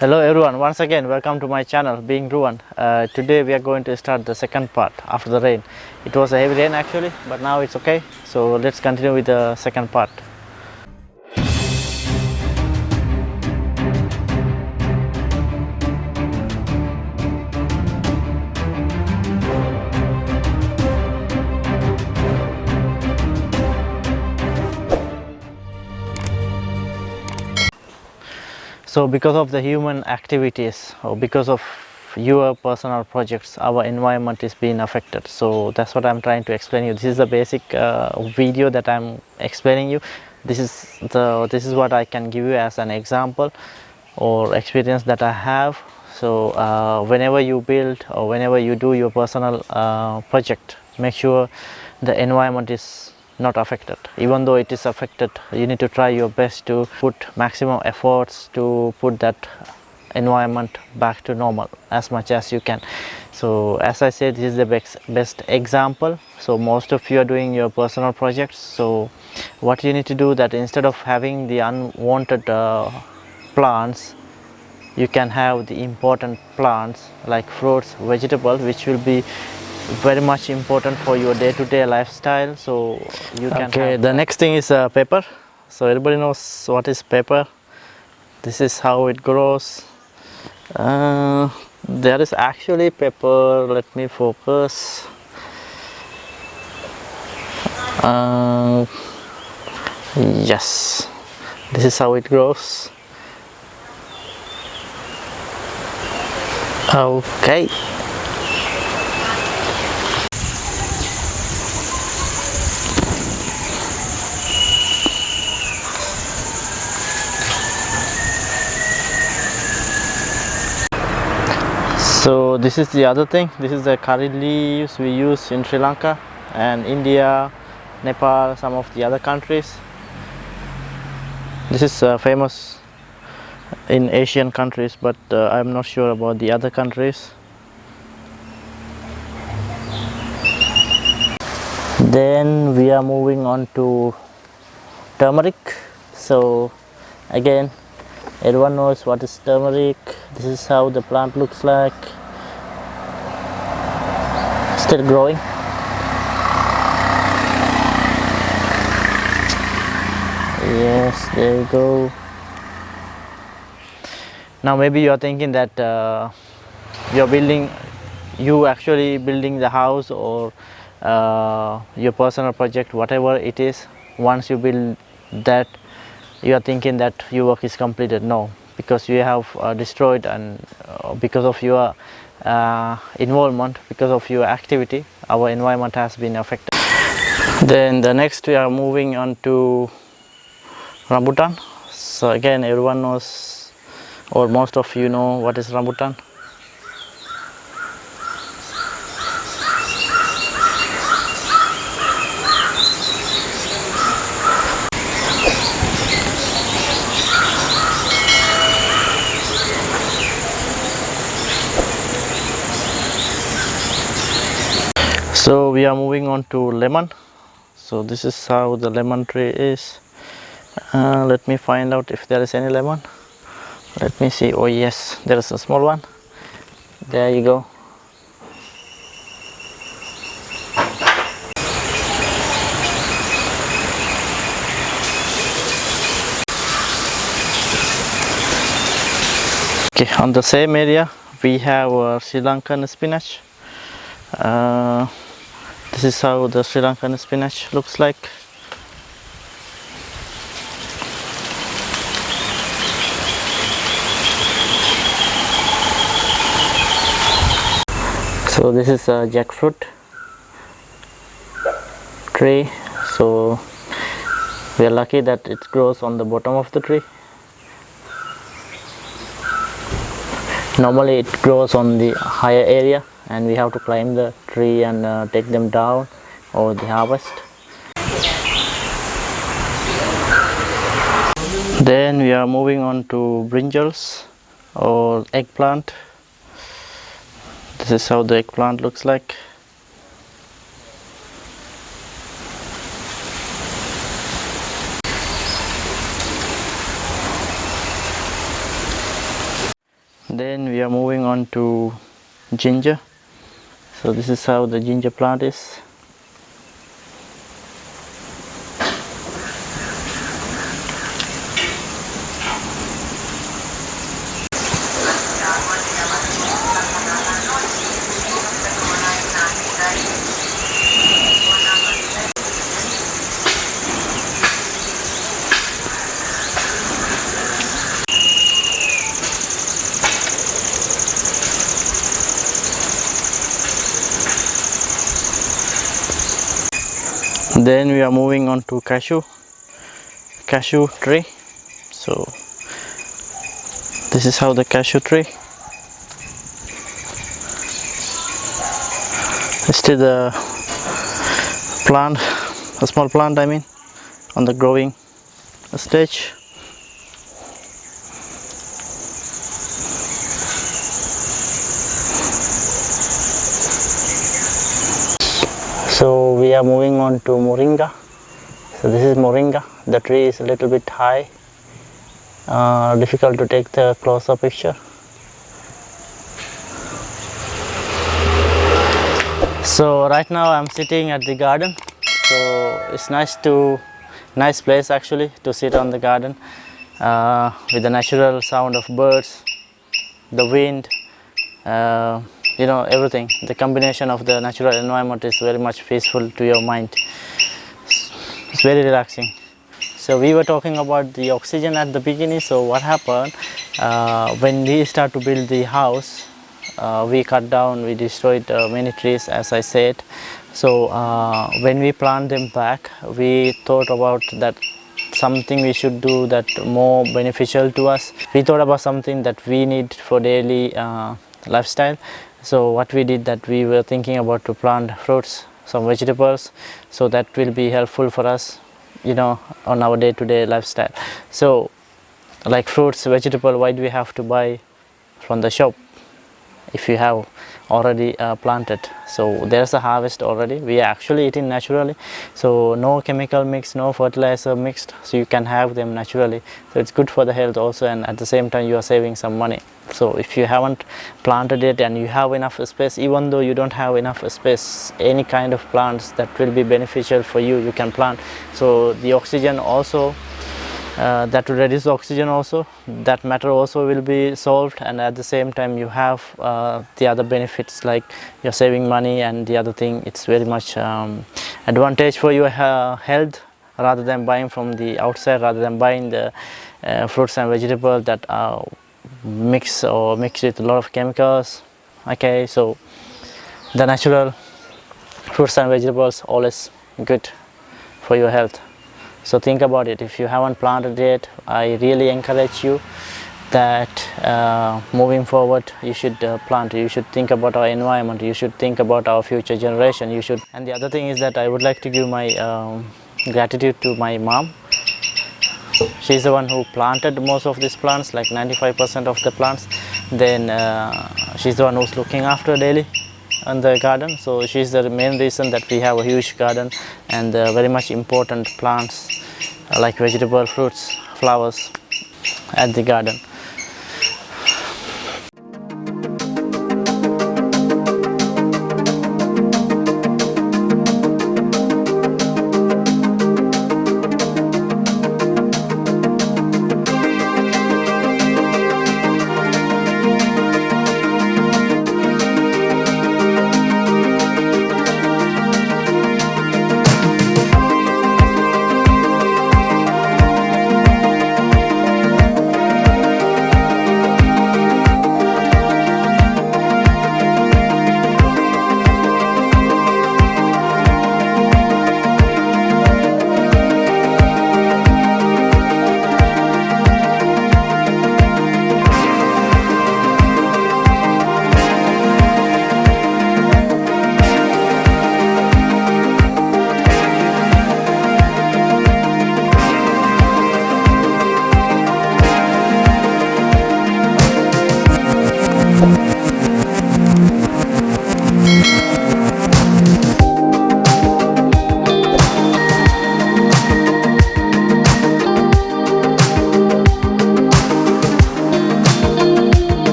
Hello everyone, once again welcome to my channel Being Ruan. Today we are going to start the second part after the rain. It was a heavy rain actually, but now it's okay. So let's continue with the second part. So because of the human activities or because of your personal projects, our environment is being affected. So that's what I'm trying to explain you. This is the basic video that I'm explaining you. This is what I can give you as an example or experience that I have. So whenever you build or whenever you do your personal project, make sure the environment is not affected. Even though it is affected, you need to try your best to put maximum efforts to put that environment back to normal as much as you can. So as I said, this is the best example. So most of you are doing your personal projects. So what you need to do, that instead of having the unwanted plants, you can have the important plants like fruits, vegetables, which will be very much important for your day-to-day lifestyle. So you can have the next thing is pepper. So everybody knows what is pepper. This is how it grows. There is actually pepper. Let me focus. Yes, this is how it grows. Okay. So this is the other thing. This is the curry leaves we use in Sri Lanka and India, Nepal, some of the other countries. This is famous in Asian countries, but I'm not sure about the other countries. Then we are moving on to turmeric. So again, everyone knows what is turmeric. This is how the plant looks like. Still growing. Yes, there you go. Now maybe you are thinking that you actually building the house or your personal project, whatever it is. Once you build that, you are thinking that your work is completed. No, because you have destroyed, and because of your involvement, because of your activity, our environment has been affected. Then the next we are moving on to rambutan. So again, everyone knows, or most of you know, what is rambutan. So we are moving on to lemon. So this is how the lemon tree is. Let me find out if there is any lemon. Let me see. Oh yes, there is a small one. There you go. Okay, on the same area we have Sri Lankan spinach. This is how the Sri Lankan spinach looks like. So this is a jackfruit tree. So we are lucky that it grows on the bottom of the tree. Normally it grows on the higher area and we have to climb the tree and take them down or the harvest. Then we are moving on to brinjals or eggplant. This is how the eggplant looks like. Then we are moving on to ginger. So this is how the ginger plant is. Then we are moving on to cashew tree. So this is how the cashew tree. Still the plant, a small plant I mean, on the growing stage. So we are moving on to moringa. So this is moringa. The tree is a little bit high, difficult to take the close-up picture. So right now I'm sitting at the garden. So it's nice place actually to sit on the garden with the natural sound of birds, the wind, you know, everything. The combination of the natural environment is very much peaceful to your mind. It's very relaxing. So we were talking about the oxygen at the beginning. So what happened when we start to build the house, we cut down, we destroyed many trees, as I said. So when we plant them back, we thought about that something we should do that more beneficial to us. We thought about something that we need for daily lifestyle. So what we did, that we were thinking about to plant fruits, some vegetables, so that will be helpful for us, you know, on our day-to-day lifestyle. So like fruits, vegetable, why do we have to buy from the shop if you have already planted? So there's a harvest already, we are actually eating naturally, so no chemical mix, no fertilizer mixed, so you can have them naturally. So it's good for the health also, and at the same time you are saving some money. So if you haven't planted it and you have enough space, even though you don't have enough space, any kind of plants that will be beneficial for you, you can plant. So the oxygen also, that will reduce the oxygen also, that matter also will be solved, and at the same time you have the other benefits, like you're saving money, and the other thing, it's very much advantage for your health, rather than buying from the outside, rather than buying the fruits and vegetables that are mixed with a lot of chemicals. Okay, so the natural fruits and vegetables always good for your health. So think about it. If you haven't planted yet, I really encourage you that moving forward you should plant. You should think about our environment, you should think about our future generation, you should. And the other thing is that I would like to give my gratitude to my mom. She's the one who planted most of these plants, like 95% of the plants. Then she's the one who's looking after daily on the garden. So she's the main reason that we have a huge garden and very much important plants like vegetable, fruits, flowers at the garden.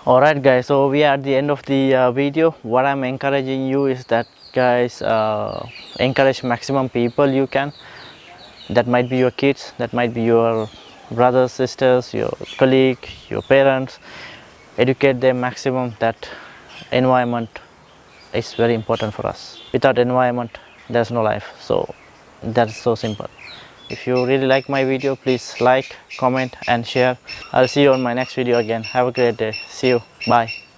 Alright guys, so we are at the end of the video. What I'm encouraging you is that guys, encourage maximum people you can. That might be your kids, that might be your brothers, sisters, your colleague, your parents. Educate them maximum that environment is very important for us. Without environment there's no life. So that's so simple. If you really like my video, please like, comment and share. I'll see you on my next video again. Have a great day. See you. Bye.